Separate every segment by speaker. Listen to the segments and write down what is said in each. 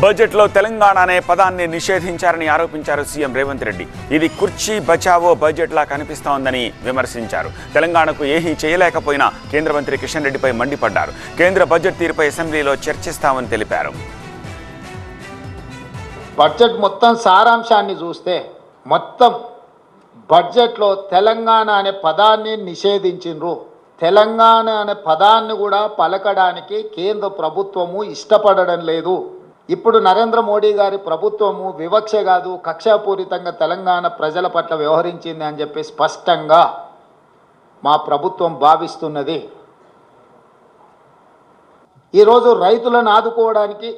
Speaker 1: బడ్జెట్లో తెలంగాణ అనే పదాన్ని నిషేధించారని ఆరోపించారు సీఎం రేవంత్ రెడ్డి. ఇది కుర్చీ బచావో బడ్జెట్లా కనిపిస్తోందని విమర్శించారు. తెలంగాణకు ఏమీ చేయలేకపోయినా కేంద్ర మంత్రి కిషన్ రెడ్డిపై మండిపడ్డారు. కేంద్ర బడ్జెట్ తీరుపై అసెంబ్లీలో చర్చిస్తామని తెలిపారు.
Speaker 2: బడ్జెట్ మొత్తం సారాంశాన్ని చూస్తే మొత్తం బడ్జెట్లో తెలంగాణ అనే పదాన్ని నిషేధించిండ్రు. తెలంగాణ అనే పదాన్ని కూడా పలకడానికి కేంద్ర ప్రభుత్వము ఇష్టపడడం లేదు. ఇప్పుడు నరేంద్ర మోడీ గారి ప్రభుత్వము వివక్ష కాదు, కక్షాపూరితంగా తెలంగాణ ప్రజల పట్ల వ్యవహరించింది అని చెప్పి స్పష్టంగా మా ప్రభుత్వం భావిస్తున్నది. ఈరోజు రైతులను ఆదుకోవడానికి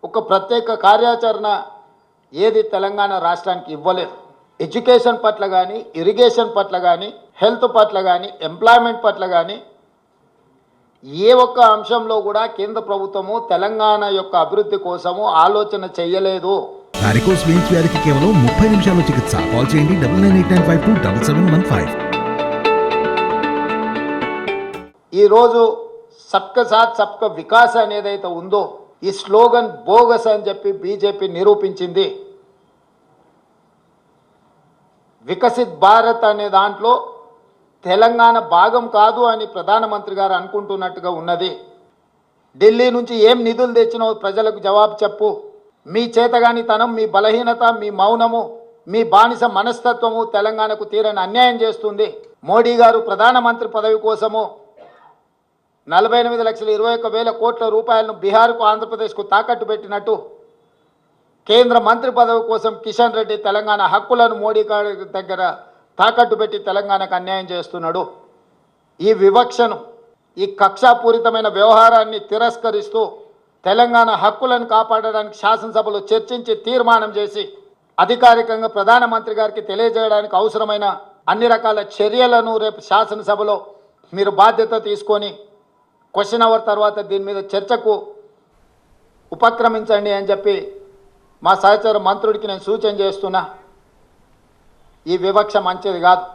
Speaker 2: ఒక ప్రత్యేక కార్యాచరణ ఏది తెలంగాణ రాష్ట్రానికి ఇవ్వలేదు. ఎడ్యుకేషన్ పట్ల కానీ, ఇరిగేషన్ పట్ల కానీ, హెల్త్ పట్ల కానీ, ఎంప్లాయ్మెంట్ పట్ల కానీ ఏ ఒక్క అంశంలో కూడా కేంద్ర ప్రభుత్వము తెలంగాణ యొక్క అభివృద్ధి కోసము ఆలోచన చేయలేదు.
Speaker 3: వారికోస్ వెయిన్స్ వ్యాధికి కేవలం 30 నిమిషాల్లో చికిత్స. కాల్ చేయండి 9989527715.
Speaker 2: ఈరోజు సబ్కా సాత్ సబ్కా వికాస్ అనేదైతే ఉందో ఈ స్లోగన్ బోగస్ అని చెప్పి బీజేపీ నిరూపించింది. వికసిత్ భారత్ అనే దాంట్లో తెలంగాణ భాగం కాదు అని ప్రధానమంత్రి గారు అనుకుంటున్నట్టుగా ఉన్నది. ఢిల్లీ నుంచి ఏం నిధులు తెచ్చినావు ప్రజలకు జవాబు చెప్పు. మీ చేతగానితనం, మీ బలహీనత, మీ మౌనము, మీ బానిస మనస్తత్వము తెలంగాణకు తీరని అన్యాయం చేస్తుంది. మోడీ గారు ప్రధానమంత్రి పదవి కోసము 48,21,000 కోట్ల రూపాయలను బీహార్కు, ఆంధ్రప్రదేశ్కు తాకట్టు పెట్టినట్టు కేంద్ర మంత్రి పదవి కోసం కిషన్ రెడ్డి తెలంగాణ హక్కులను మోడీ గారి దగ్గర తాకట్టు పెట్టి తెలంగాణకు అన్యాయం చేస్తున్నాడు. ఈ వివక్షను, ఈ కక్షాపూరితమైన వ్యవహారాన్ని తిరస్కరిస్తూ తెలంగాణ హక్కులను కాపాడడానికి శాసనసభలో చర్చించి తీర్మానం చేసి అధికారికంగా ప్రధానమంత్రి గారికి తెలియజేయడానికి అవసరమైన అన్ని రకాల చర్యలను రేపు శాసనసభలో మీరు బాధ్యత తీసుకొని క్వశ్చన్ అవర్ తర్వాత దీని మీద చర్చకు ఉపక్రమించండి అని చెప్పి మా సహచర మంత్రుడికి నేను సూచన చేస్తున్నా. ఈ వివక్ష మంచిది కాదు.